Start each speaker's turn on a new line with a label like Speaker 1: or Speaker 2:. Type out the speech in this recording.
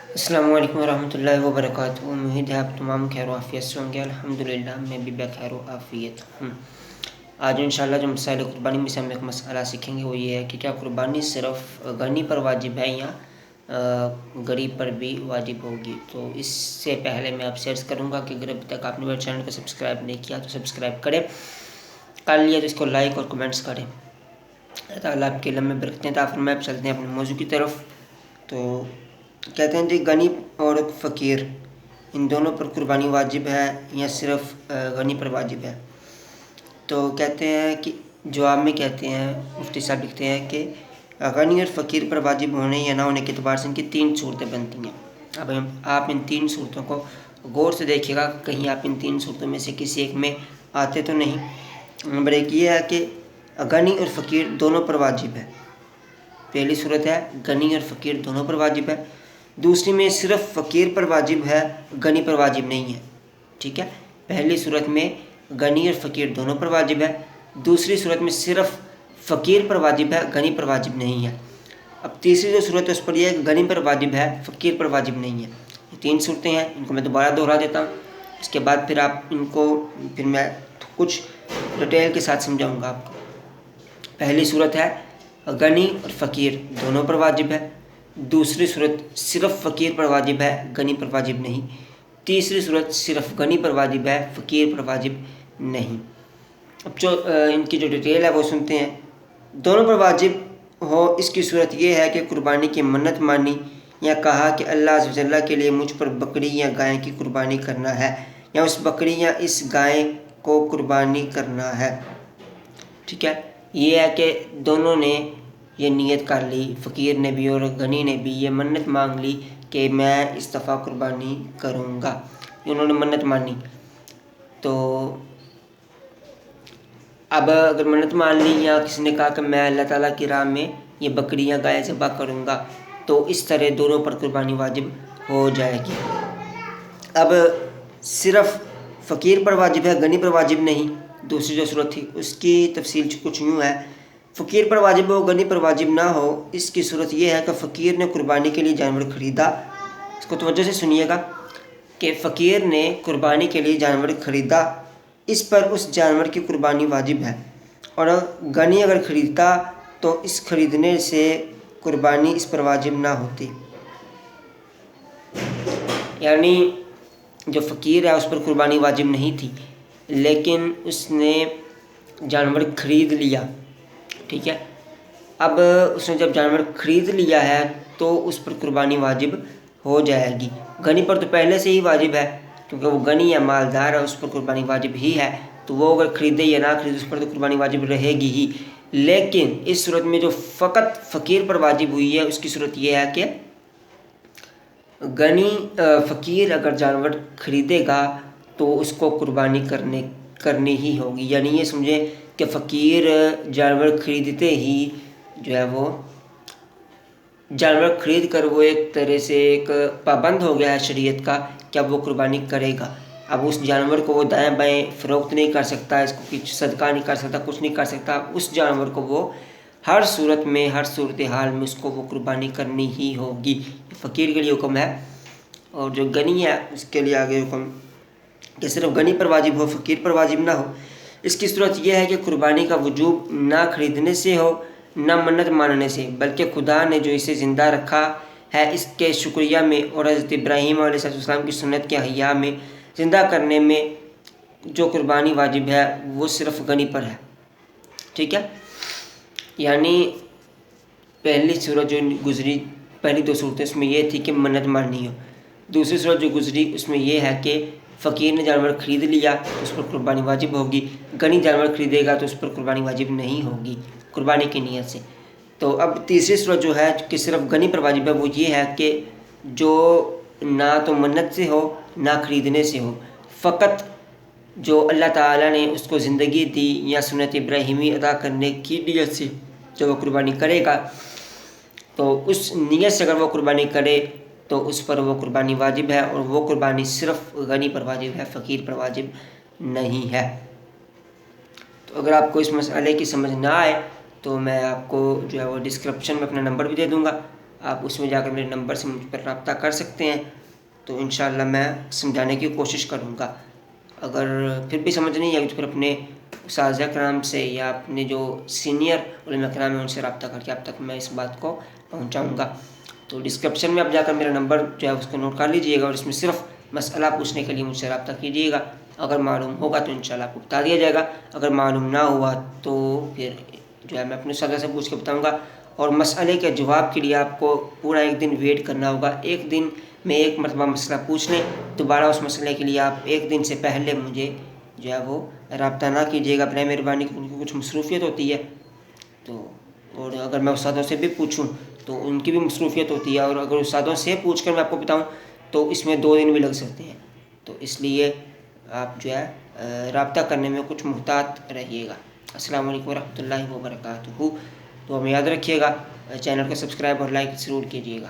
Speaker 1: السلام علیکم ورحمۃ اللہ وبرکاتہ۔ امید ہے آپ تمام خیر و عافیت سے ہوں گے۔ الحمدللہ میں بھی بخیر و عافیت ہوں۔ آج انشاءاللہ جو مسائل قربانی میں سے ہم ایک مسئلہ سیکھیں گے وہ یہ ہے کہ کیا قربانی صرف غنی پر واجب ہے یا غریب پر بھی واجب ہوگی۔ تو اس سے پہلے میں آپ سے عرض کروں گا کہ اگر ابھی تک آپ نے میرے چینل کو سبسکرائب نہیں کیا تو سبسکرائب کریں، کر لیا تو اس کو لائک اور کمنٹس کریں۔ اللہ تعالیٰ آپ کے علم میں برکتیں عطا فرمائے۔ اب چلتے ہیں اپنے موضوع کی طرف۔ تو کہتے ہیں جی غنی اور فقیر ان دونوں پر قربانی واجب ہے یا صرف غنی پر واجب ہے؟ تو کہتے ہیں کہ جواب میں کہتے ہیں، مفتی صاحب لکھتے ہیں کہ غنی اور فقیر پر واجب ہونے یا نہ ہونے کے اعتبار سے ان کی تین صورتیں بنتی ہیں۔ اب آپ ان تین صورتوں کو غور سے دیکھیے گا، کہیں آپ ان تین صورتوں میں سے کسی ایک میں آتے تو نہیں۔ نمبر ایک یہ ہے کہ غنی اور فقیر دونوں پر واجب ہے۔ پہلی صورت ہے غنی اور فقیر دونوں پر واجب ہے۔ دوسری میں صرف فقیر پر واجب ہے، غنی پر واجب نہیں ہے۔ ٹھیک ہے، پہلی صورت میں غنی اور فقیر دونوں پر واجب ہے، دوسری صورت میں صرف فقیر پر واجب ہے، غنی پر واجب نہیں ہے۔ اب تیسری جو صورت ہے اس پر یہ ہے کہ غنی پر واجب ہے، فقیر پر واجب نہیں ہے۔ یہ تین صورتیں ہیں، ان کو میں دوبارہ دہرا دیتا ہوں، اس کے بعد پھر آپ ان کو میں کچھ ڈیٹیل کے ساتھ سمجھاؤں گا آپ کو۔ پہلی صورت ہے غنی اور فقیر دونوں پر واجب ہے، دوسری صورت صرف فقیر پر واجب ہے، غنی پر واجب نہیں، تیسری صورت صرف غنی پر واجب ہے، فقیر پر واجب نہیں۔ اب جو ان کی جو ڈیٹیل ہے وہ سنتے ہیں۔ دونوں پر واجب ہو اس کی صورت یہ ہے کہ قربانی کی منت مانی یا کہا کہ اللہ عز و جل کے لیے مجھ پر بکری یا گائے کی قربانی کرنا ہے، یا اس بکری یا اس گائے کو قربانی کرنا ہے۔ ٹھیک ہے، یہ ہے کہ دونوں نے یہ نیت کر لی، فقیر نے بھی اور غنی نے بھی یہ منت مانگ لی کہ میں اس دفعہ قربانی کروں گا، انہوں نے منت مانی۔ تو اب اگر منت مان لی یا کسی نے کہا کہ میں اللہ تعالیٰ کی راہ میں یہ بکری یا گائے ذبح کروں گا، تو اس طرح دونوں پر قربانی واجب ہو جائے گی۔ اب صرف فقیر پر واجب ہے، غنی پر واجب نہیں، دوسری جو صورت تھی اس کی تفصیل کچھ یوں ہے۔ فقیر پر واجب ہو، غنی پر واجب نہ ہو، اس کی صورت یہ ہے کہ فقیر نے قربانی کے لیے جانور خریدا۔ اس کو توجہ سے سنیے گا کہ فقیر نے قربانی کے لیے جانور خریدا، اس پر اس جانور کی قربانی واجب ہے، اور غنی اگر خریدتا تو اس خریدنے سے قربانی اس پر واجب نہ ہوتی۔ یعنی جو فقیر ہے اس پر قربانی واجب نہیں تھی، لیکن اس نے جانور خرید لیا۔ ٹھیک ہے، اب اس نے جب جانور خرید لیا ہے تو اس پر قربانی واجب ہو جائے گی۔ غنی پر تو پہلے سے ہی واجب ہے، کیونکہ وہ غنی ہے، مالدار ہے، اس پر قربانی واجب ہی ہے، تو وہ اگر خریدے یا نہ خریدے اس پر تو قربانی واجب رہے گی ہی۔ لیکن اس صورت میں جو فقط فقیر پر واجب ہوئی ہے اس کی صورت یہ ہے کہ فقیر اگر جانور خریدے گا تو اس کو قربانی کرنی ہی ہوگی۔ یعنی یہ سمجھیں کہ فقیر جانور خریدتے ہی جو ہے وہ جانور خرید کر وہ ایک طرح سے ایک پابند ہو گیا ہے شریعت کا کہ اب وہ قربانی کرے گا۔ اب اس جانور کو وہ دائیں بائیں فروخت نہیں کر سکتا، اس کو کچھ صدقہ نہیں کر سکتا، کچھ نہیں کر سکتا۔ اس جانور کو وہ ہر صورت میں، ہر صورتحال میں اس کو وہ قربانی کرنی ہی ہوگی۔ فقیر کے لیے حکم ہے، اور جو غنی ہے اس کے لیے آگے حکم کہ صرف غنی پر واجب ہو، فقیر پر واجب نہ ہو۔ اس کی صورت یہ ہے کہ قربانی کا وجوب نہ خریدنے سے ہو، نہ منت ماننے سے، بلکہ خدا نے جو اسے زندہ رکھا ہے اس کے شکریہ میں، اور حضرت ابراہیم علیہ السلام کی سنت کے احیاء میں زندہ کرنے میں جو قربانی واجب ہے وہ صرف غنی پر ہے۔ ٹھیک ہے، یعنی پہلی صورت جو گزری، پہلی دو صورتیں اس میں یہ تھی کہ منت ماننی ہو، دوسری صورت جو گزری اس میں یہ ہے کہ فقیر نے جانور خرید لیا تو اس پر قربانی واجب ہوگی، غنی جانور خریدے گا تو اس پر قربانی واجب نہیں ہوگی قربانی کی نیت سے۔ تو اب تیسری صورت جو ہے کہ صرف غنی پر واجب ہے وہ یہ ہے کہ جو نہ تو منت سے ہو نہ خریدنے سے ہو، فقط جو اللہ تعالیٰ نے اس کو زندگی دی یا سنت ابراہیمی ادا کرنے کی نیت سے جو وہ قربانی کرے گا، تو اس نیت سے اگر وہ قربانی کرے تو اس پر وہ قربانی واجب ہے، اور وہ قربانی صرف غنی پر واجب ہے، فقیر پر واجب نہیں ہے۔ تو اگر آپ کو اس مسئلے کی سمجھ نہ آئے تو میں آپ کو جو ہے وہ ڈسکرپشن میں اپنا نمبر بھی دے دوں گا، آپ اس میں جا کر میرے نمبر سے مجھ پر رابطہ کر سکتے ہیں، تو انشاءاللہ میں سمجھانے کی کوشش کروں گا۔ اگر پھر بھی سمجھ نہیں آئی تو پھر اپنے اساتذہ کرام سے یا اپنے جو سینئر علماء کرام ہیں ان سے رابطہ کر کے آپ تک میں اس بات کو پہنچاؤں گا۔ تو ڈسکرپشن میں آپ جا کر میرا نمبر جو ہے اس کو نوٹ کر لیجئے گا، اور اس میں صرف مسئلہ پوچھنے کے لیے مجھ سے رابطہ کیجیے گا۔ اگر معلوم ہوگا تو انشاءاللہ آپ کو بتا دیا جائے گا، اگر معلوم نہ ہوا تو پھر جو ہے میں اپنے اساتذہ سے پوچھ کے بتاؤں گا۔ اور مسئلے کے جواب کے لیے آپ کو پورا ایک دن ویٹ کرنا ہوگا۔ ایک دن میں ایک مرتبہ مسئلہ پوچھ لیں، دوبارہ اس مسئلے کے لیے آپ ایک دن سے پہلے مجھے جو ہے وہ رابطہ نہ کیجیے گا برائے مہربانی، کیونکہ کچھ مصروفیت ہوتی ہے۔ تو اور اگر میں استادوں سے بھی پوچھوں تو ان کی بھی مصروفیت ہوتی ہے، اور اگر استادوں سے پوچھ کر میں آپ کو بتاؤں تو اس میں 2 دن بھی لگ سکتے ہیں۔ تو اس لیے آپ جو ہے رابطہ کرنے میں کچھ محتاط رہیے گا۔ السلام علیکم ورحمۃ اللہ وبرکاتہ۔ تو ہمیں یاد رکھیے گا، چینل کو سبسکرائب اور لائک ضرور کیجیے گا۔